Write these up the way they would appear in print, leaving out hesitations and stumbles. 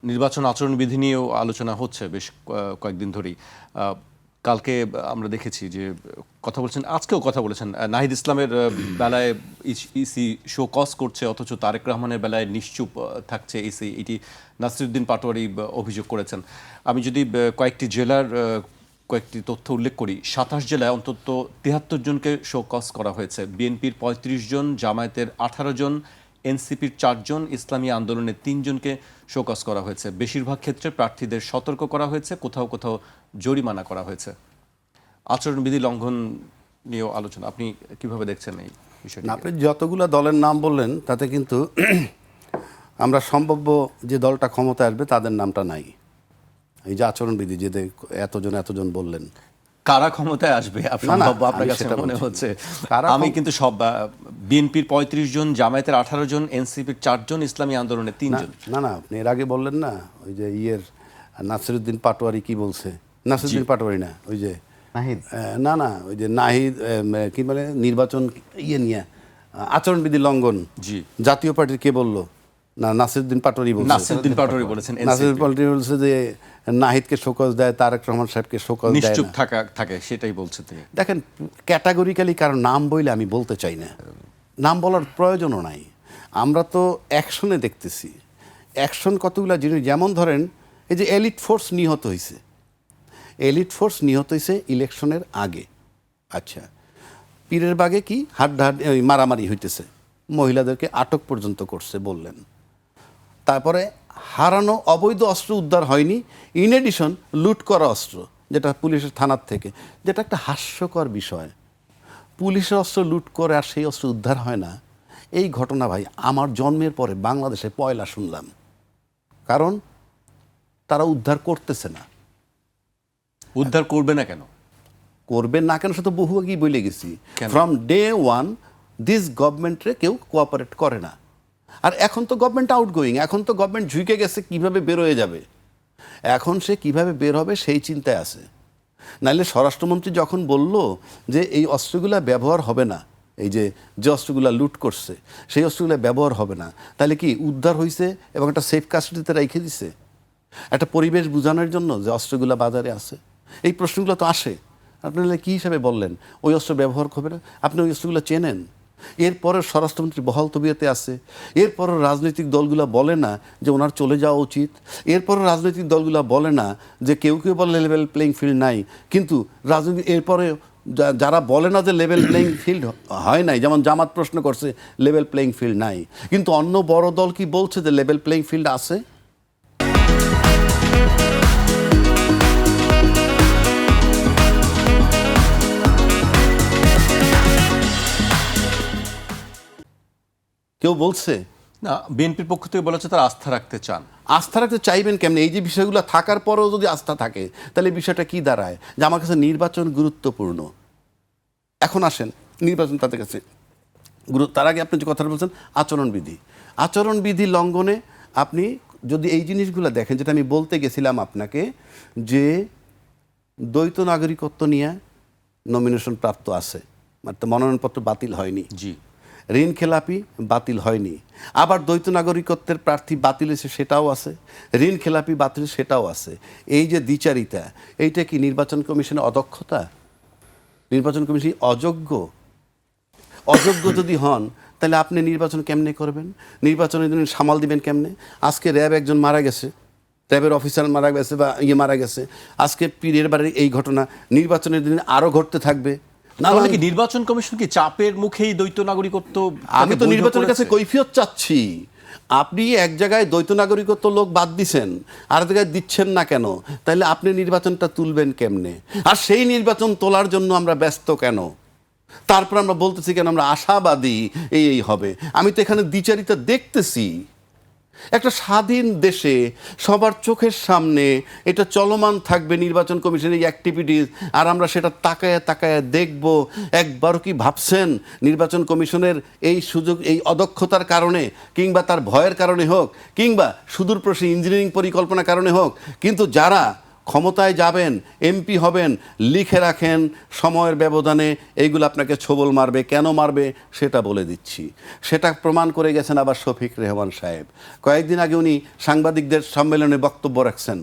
নির্বাচন আচরণবিধি নিয়েও আলোচনা হচ্ছে বেশ কয়েকদিন ধরেই। কালকে আমরা দেখেছি যে কথা বলছেন, আজকেও কথা বলেছেন নাহিদ ইসলামের বেলায় ইসি শো কজ করছে, অথচ তারেক রহমানের বেলায় নিশ্চুপ থাকছে ইসি। এটি নাসিরুদ্দিন পাটোয়ারি অভিযোগ করেছেন। আমি যদি কয়েকটি জেলার কয়েকটি তথ্য উল্লেখ করি, ২৭ জেলায় অন্তত ৭৩ জনকে শো কজ করা হয়েছে। বিএনপির ৩৫ জন, জামায়াতের ১৮ জন, এনসিপির ৪ জন, ইসলামী আন্দোলনের ৩ জনকে শোকজ করা হয়েছে। বেশিরভাগ ক্ষেত্রে প্রার্থীদের সতর্ক করা হয়েছে, কোথাও কোথাও জরিমানা করা হয়েছে। আচরণবিধি লঙ্ঘন নিয়েও আলোচনা, আপনি কিভাবে দেখছেন এই বিষয়টি? আপনি যতগুলো দলের নাম বললেন তাতে কিন্তু আমরা সম্ভাব্য যে দলটা ক্ষমতায় আসবে তাদের নামটা নাই। এই যে আচরণবিধি যে এতজন বললেন, কারা ক্ষমতায় আসবে আপনার কাছে মনে হচ্ছে? আমি কিন্তু সব বিএনপির ৩৫ জন, জামায়াতের ১৮ জন, এনসিপির ৪ জন, ইসলামী আন্দোলনের ৩ জন। না আপনি এর আগে বললেন না ওই যে নাসিরুদ্দিন পাটোয়ারি কি বলছে, নাসিরুদ্দিন পাটোয়ারি না, ওই যে নাহিদ, না ওই যে নাহিদ কি বলে নির্বাচন নিয়ে আচরণবিধি লঙ্ঘন, জি, জাতীয় পার্টির কে বললো? না, নাসিরুদ্দিন পাটোয়ারি বলছে। নাসিরুদ্দিন পাটোয়ারি বলেছেন। নাসিরুদ্দিন পাটোয়ারি বলছে যে নাহিদকে শোকজ দেয়, তারেক রহমান সাহেবকে শোকজ দেয়, নিশ্চুপ থাকে, সেটাই বলছে তিনি। দেখেন, ক্যাটাগরিক্যালি কারো নাম বইলে আমি বলতে চাই না, নাম বলার প্রয়োজনও নাই। আমরা তো অ্যাকশনে দেখতেছি, অ্যাকশন কতগুলো জিনিস। যেমন ধরেন এই যে এলিট ফোর্স নিহত হয়েছে ইলেকশনের আগে। আচ্ছা, পীরের বাগে কি হাড্ডাহাড্ডি মারামারি হইতেছে, মহিলাদেরকে আটক পর্যন্ত করছে বললেন। তারপরে হারানো অবৈধ অস্ত্র উদ্ধার হয়নি, ইন এডিশন লুট করা অস্ত্র, যেটা পুলিশের থানার থেকে, যেটা একটা হাস্যকর বিষয়। পুলিশের অস্ত্র লুট করে আর সেই অস্ত্র উদ্ধার হয় না, এই ঘটনা ভাই আমার জন্মের পরে বাংলাদেশে পয়লা শুনলাম। কারণ তারা উদ্ধার করতেছে না। উদ্ধার করবে না কেন? করবেন না কেন সে তো বহু আগেই বলে গেছি। ফ্রম ডে ওয়ান দিস গভর্নমেন্টে কেউ কোঅপারেট করে না। আর এখন তো গভর্নমেন্ট আউটগোয়িং, এখন তো গভর্নমেন্ট ঝুঁকে গেছে কিভাবে বের হয়ে যাবে, এখন সে কিভাবে বের হবে সেই চিন্তায় আছে। নাইলে স্বরাষ্ট্রমন্ত্রী যখন বলল যে এই অস্ত্রগুলা ব্যবহার হবে না, এই যে অস্ত্রগুলা লুট করছে সেই অস্ত্রগুলো ব্যবহার হবে না, তাহলে কি উদ্ধার হয়েছে এবং একটা সেফ কাস্টডিতে রেখে দিছে একটা পরিবেশ বোঝানোর জন্য যে অস্ত্রগুলা বাজারে আছে? এই প্রশ্নগুলো তো আসে। আপনি কী হিসাবে বললেন ওই অস্ত্র ব্যবহার হবে না? আপনি ওই অস্ত্রগুলো চেনেন। এরপরে স্বরাষ্ট্রমন্ত্রী বহাল তবিয়তে আছে। এরপরও রাজনৈতিক দলগুলো বলে না যে ওনার চলে যাওয়া উচিত। এরপরও রাজনৈতিক দলগুলো বলে না যে কেউ বলে লেভেল প্লেইং ফিল্ড নাই, কিন্তু রাজনীতি এরপরে যারা বলে না যে লেভেল প্লেইং ফিল্ড হয় নাই, যেমন জামাত প্রশ্ন করছে লেভেল প্লেইং ফিল্ড নাই, কিন্তু অন্য বড় দল কি বলছে যে লেভেল প্লেইং ফিল্ড আছে? কেউ বলছে না। বিএনপির পক্ষ থেকে বলা হচ্ছে তারা আস্থা রাখতে চান। আস্থা রাখতে চাইবেন কেমনে? এই যে বিষয়গুলো থাকার পরেও যদি আস্থা থাকে তাহলে বিষয়টা কি দাঁড়ায়? যে আমার কাছে নির্বাচন গুরুত্বপূর্ণ। এখন আসেন, নির্বাচন তাদের কাছে তার আগে আপনি যে কথাটা বলছেন আচরণবিধি লঙ্ঘনে আপনি যদি এই জিনিসগুলো দেখেন, যেটা আমি বলতে গেছিলাম আপনাকে, যে দ্বৈত নাগরিকত্ব নিয়ে নমিনেশন প্রাপ্ত আছে, মনোনয়নপত্র বাতিল হয়নি, জি, ঋণ খেলাপি বাতিল হয়নি, আবার দ্বৈত নাগরিকত্বের প্রার্থী বাতিল হয়েছে সেটাও আছে, ঋণ খেলাপি বাতিল সেটাও আছে। এই যে দ্বিচারিতা, এইটা কি নির্বাচন কমিশনের অদক্ষতা? নির্বাচন কমিশন অযোগ্য যদি হন তাহলে আপনি নির্বাচন কেমনে করবেন? নির্বাচনের দিন সামাল দিবেন কেমনে? আজকে র্যাব একজন মারা গেছে, র্যাবের অফিসার মারা গেছে বা মারা গেছে, আজকে পীরের বাড়ির এই ঘটনা নির্বাচনের দিন আরও ঘটতে থাকবে। কি নির্বাচন কমিশন কি চাপের মুখেই দ্বৈত নাগরিকত্ব? আমি তো নির্বাচনের কাছে কৈফিয়ত চাচ্ছি। আপনি এক জায়গায় দ্বৈত নাগরিকত্ব লোক বাদ দিচ্ছেন, আর জায়গায় দিচ্ছেন না কেন? তাহলে আপনি নির্বাচনটা তুলবেন কেমনে? আর সেই নির্বাচন তোলার জন্য আমরা ব্যস্ত কেন? তারপর আমরা বলতেছি কেন আমরা আশাবাদী এই হবে? আমি তো এখানে দ্বিচারিতা দেখতেছি। একটা স্বাধীন দেশে সবার চোখের সামনে এটা চলমান থাকবে নির্বাচন কমিশনের এই অ্যাক্টিভিটিস, আর আমরা সেটা তাকায় দেখব। একবারও কি ভাবছেন নির্বাচন কমিশনের এই সুযোগ, এই অদক্ষতার কারণে কিংবা তার ভয়ের কারণে হোক কিংবা সুদূরপ্রসারী ইঞ্জিনিয়ারিং পরিকল্পনার কারণে হোক, কিন্তু যারা ক্ষমতায় যাবেন, এমপি হবেন, লিখে রাখেন সময়ের ব্যবধানে এইগুলো আপনাকে ছোবল মারবে, কেন মারবে সেটা বলে দিচ্ছি। সেটা প্রমাণ করে গেছেন আবার শফিক রেহমান সাহেব। কয়েকদিন আগে উনি সাংবাদিকদের সম্মেলনে বক্তব্য রাখছেন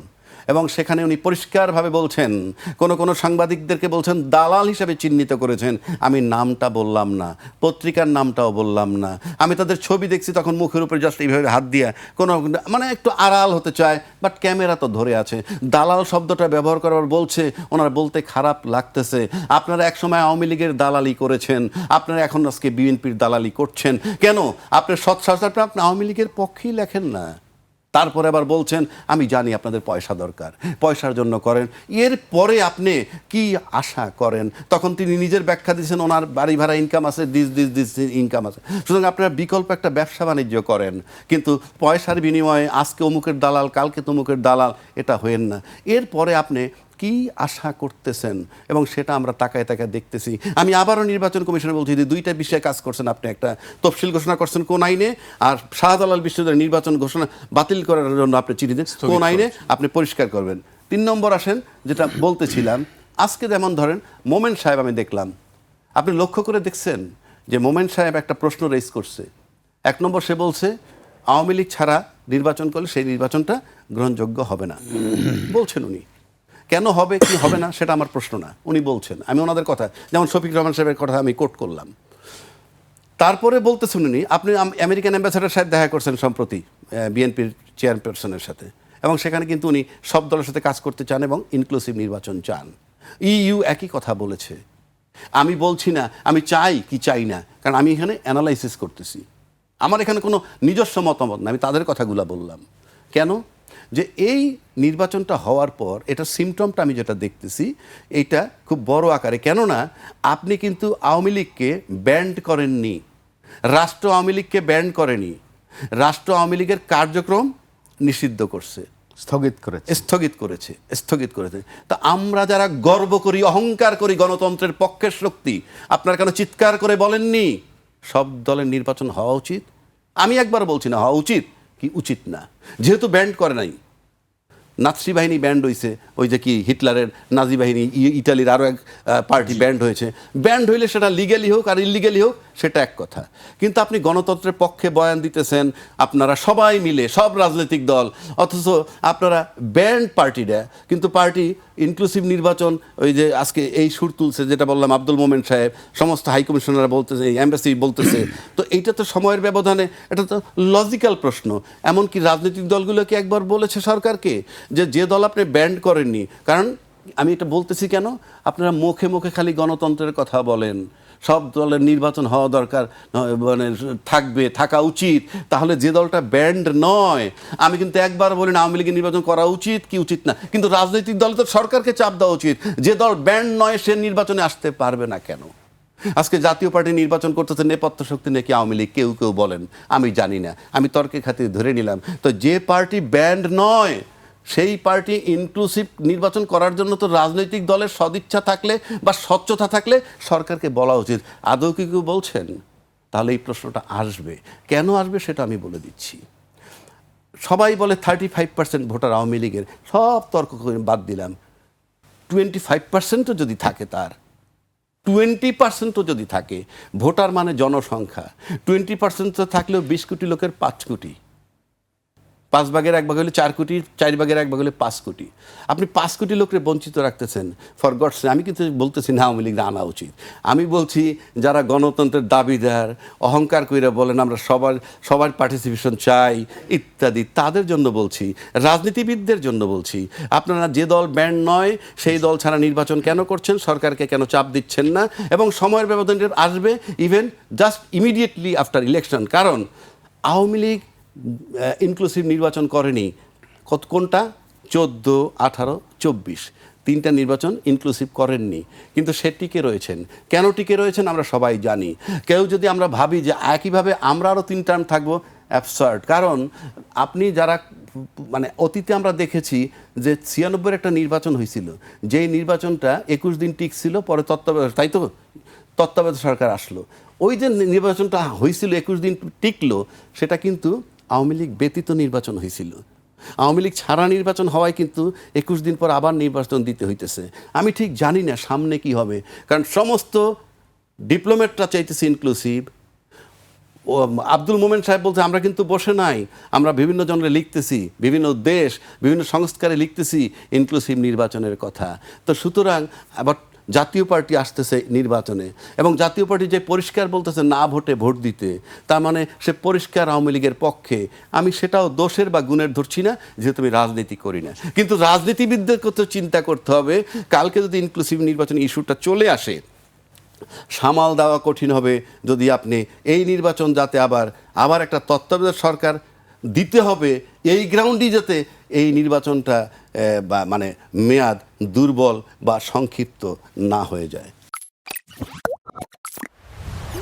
এবং সেখানে উনি পরিষ্কারভাবে বলছেন, কোনো সাংবাদিকদেরকে বলছেন দালাল হিসেবে চিহ্নিত করেছেন। আমি নামটা বললাম না, পত্রিকার নামটাও বললাম না, আমি তাদের ছবি দেখছি তখন মুখের উপরে জাস্ট এইভাবে হাত দিয়ে কোনো মানে একটু আড়াল হতে চায়, বাট ক্যামেরা তো ধরে আছে। দালাল শব্দটা ব্যবহার করার বলছে, ওনার বলতে খারাপ লাগতেছে। আপনারা একসময় আওয়ামী লীগের দালালি করেছেন, আপনারা এখন আজকে বিএনপির দালালি করছেন কেন? আপনার সৎসাহসটা আপনি আওয়ামী লীগের পক্ষেই লেখেন না, তারপরে আবার বলছেন আমি জানি আপনাদের পয়সা দরকার, পয়সার জন্য করেন। এর পরে আপনি কি আশা করেন? তখন তিনি নিজের ব্যাখ্যা দিয়েছেন ওনার বাড়ি ভাড়া ইনকাম আছে, দিস ইনকাম আছে। সুতরাং আপনারা বিকল্প একটা ব্যবসা বাণিজ্য করেন, কিন্তু পয়সার বিনিময়ে আজকে অমুকের দালাল, কালকে তমুকের দালাল, এটা হয়েন না। এরপরে আপনি কি আশা করতেছেন এবং সেটা আমরা তাকায় তাকায় দেখতেছি। আমি আবারও নির্বাচন কমিশনে বলছি যে দুইটা বিষয়ে কাজ করছেন আপনি। একটা তফসিল ঘোষণা করছেন কোন আইনে, আর শাহজালাল বিশ্ববিদ্যালয়ের নির্বাচন ঘোষণা বাতিল করার জন্য আপনি চিঠি দেন কোন আইনে, আপনি পরিষ্কার করবেন। 3 নম্বর আসেন, যেটা বলতেছিলাম, আজকে যেমন ধরেন মোমেন সাহেব, আমি দেখলাম, আপনি লক্ষ্য করে দেখছেন যে মোমেন সাহেব একটা প্রশ্ন রেজ করছে। 1 নম্বর সে বলছে আওয়ামী লীগ ছাড়া নির্বাচন করলে সেই নির্বাচনটা গ্রহণযোগ্য হবে না, বলছেন উনি। কেন হবে কি হবে না সেটা আমার প্রশ্ন না, উনি বলছেন। আমি ওনাদের কথা, যেমন শফিক রহমান সাহেবের কথা আমি কোট করলাম। তারপরে বলতেছেন উনি, আপনি আমেরিকান অ্যাম্বাসেডর সাহেব দেখা করছেন সম্প্রতি বিএনপির চেয়ারপারসনের সাথে, এবং সেখানে কিন্তু উনি সব দলের সাথে কাজ করতে চান এবং ইনক্লুসিভ নির্বাচন চান। ইইউ একই কথা বলেছে। আমি বলছি না আমি চাই কি চাই না, কারণ আমি এখানে অ্যানালাইসিস করতেছি, আমার এখানে কোনো নিজস্ব মতামত না, আমি তাদের কথাগুলো বললাম। কেন? যে এই নির্বাচনটা হওয়ার পর এটা সিমটমটা আমি যেটা দেখতেছি এইটা খুব বড় আকারে। কেননা আপনি কিন্তু আওয়ামী লীগকে ব্যান্ড করেননি, রাষ্ট্র আওয়ামী লীগকে ব্যান্ড করেনি, রাষ্ট্র আওয়ামী লীগের কার্যক্রম নিষিদ্ধ করছে, স্থগিত করেছে। তা আমরা যারা গর্ব করি, অহংকার করি গণতন্ত্রের পক্ষের শক্তি, আপনারা কেন চিৎকার করে বলেননি সব দলের নির্বাচন হওয়া উচিত? আমি একবার বলছি না হওয়া উচিত কি উচিত না, যেহেতু ব্যান্ড করে নাই। নাৎসি বাহিনী ব্যান্ড হয়েছে, ওই যে কি হিটলারের নাজি বাহিনী, ইটালির আরও এক পার্টি ব্যান্ড হয়েছে। ব্যান্ড হইলে সেটা লিগ্যালি হোক আর ইলিগ্যালি হোক সেটা এক কথা, কিন্তু আপনি গণতন্ত্রের পক্ষে বয়ান দিতেছেন আপনারা সবাই মিলে, সব রাজনৈতিক দল, অথচ আপনারা ব্যান্ড পার্টিরা, কিন্তু পার্টি ইনক্লুসিভ নির্বাচন, ওই যে আজকে এই সুর তুলছে যেটা বললাম আব্দুল মোমেন সাহেব, সমস্ত হাই কমিশনাররা বলতেছে, এমবাসি বলতেছে। তো এইটা তো সময়ের ব্যবধানে, এটা তো লজিক্যাল প্রশ্ন। এমনকি রাজনৈতিক দলগুলোকে একবার বলেছে সরকারকে যে দল আপনি ব্যান্ড করেননি, কারণ আমি এটা বলতেছি কেন, আপনারা মুখে মুখে খালি গণতন্ত্রের কথা বলেন, সব দলের নির্বাচন হওয়া দরকার, মানে থাকা উচিত, তাহলে যে দলটা ব্যান্ড নয়, আমি কিন্তু একবার বলি না আওয়ামী লীগের নির্বাচন করা উচিত কি উচিত না, কিন্তু রাজনৈতিক দল তো সরকারকে চাপ দেওয়া উচিত, যে দল ব্যান্ড নয় সে নির্বাচনে আসতে পারবে না কেন? আজকে জাতীয় পার্টি নির্বাচন করতেছে নেপথ্য শক্তি নাকি আওয়ামী লীগ, কেউ কেউ বলেন, আমি জানি না, আমি তর্কের খাতিরে ধরে নিলাম। তো যে পার্টি ব্যান্ড নয় সেই পার্টি ইনক্লুসিভ নির্বাচন করার জন্য তো রাজনৈতিক দলের সদিচ্ছা থাকলে বা স্বচ্ছতা থাকলে সরকারকে বলা উচিত। আদৌ কি কেউ বলছেন? তাহলে এই প্রশ্নটা আসবে। কেন আসবে সেটা আমি বলে দিচ্ছি। সবাই বলে 35% ভোটার আওয়ামী লীগের, সব তর্ক করে বাদ দিলাম। 25%ও যদি থাকে, তার 20%ও যদি থাকে, ভোটার মানে জনসংখ্যা, 20% থাকলেও 20 কোটি লোকের 5 কোটি, 5 ভাগের 1 ভাগ হলে 4 কোটি, 4 ভাগের 1 ভাগ হলে 5 কোটি। আপনি 5 কোটি লোককে বঞ্চিত রাখতেছেন। ফর গডস সেক, আমি কিন্তু বলতেছি না আওয়ামী লীগ আনা উচিত, আমি বলছি যারা গণতন্ত্রের দাবিদার, অহংকার কইরা বলেন আমরা সবার পার্টিসিপেশন চাই ইত্যাদি, তাদের জন্য বলছি, রাজনীতিবিদদের জন্য বলছি, আপনারা যে দল ব্যান্ড নয় সেই দল ছাড়া নির্বাচন কেন করছেন, সরকারকে কেন চাপ দিচ্ছেন না, এবং সময়ের ব্যবধান আসবে even just immediately after election. কারণ আওয়ামী লীগ ইনক্লুসিভ নির্বাচন করেনি, কোনটা 14, 18, 24, 3টা নির্বাচন ইনক্লুসিভ করেননি, কিন্তু সে টিকে রয়েছেন। কেন টিকে রয়েছেন আমরা সবাই জানি। কেউ যদি আমরা ভাবি যে একইভাবে আমরা আরও 3 টার্ম থাকবো, অ্যাবসার্ড। কারণ আপনি যারা মানে অতীতে আমরা দেখেছি যে 96 একটা নির্বাচন হয়েছিল, যেই নির্বাচনটা 21 দিন টিকছিল, পরে তত্ত্বাবধায়ক সরকার আসলো, ওই যে নির্বাচনটা হয়েছিল 21 দিন টিকলো, সেটা কিন্তু আওয়ামী লীগ ব্যতীত নির্বাচন হয়েছিল। আওয়ামী লীগ ছাড়া নির্বাচন হওয়ায় কিন্তু 21 দিন পর আবার নির্বাচন দিতে হইতেছে। আমি ঠিক জানি না সামনে কি হবে, কারণ সমস্ত ডিপ্লোম্যাটরা চাইতেছে ইনক্লুসিভ। ও আব্দুল মোমেন সাহেব বলছে আমরা কিন্তু বসে নাই, আমরা বিভিন্ন জনরে লিখতেছি, বিভিন্ন দেশ বিভিন্ন সংস্কারে লিখতেছি ইনক্লুসিভ নির্বাচনের কথা। তো সুতরাং আবার জাতীয় পার্টি আসতেছে নির্বাচনে, এবং জাতীয় পার্টি যে পরিষ্কার বলতেছে না ভোটে ভোট দিতে, তার মানে সে পরিষ্কার আওয়ামী লীগের পক্ষে। আমি সেটাও দোষের বা গুণের ধরছি না, যেহেতু আমি রাজনীতি করি না, কিন্তু রাজনীতিবিদদের কথা চিন্তা করতে হবে। কালকে যদি ইনক্লুসিভ নির্বাচন ইস্যুটা চলে আসে, সামাল দেওয়া কঠিন হবে যদি আপনি এই নির্বাচন যাতে আবার একটা তত্ত্বাবধায়ক সরকার দিতে হবে, এই গ্রাউন্ডই যাতে এই নির্বাচনটা বা মানে মেয়াদ দুর্বল বা সংক্ষিপ্ত না হয়ে যায়।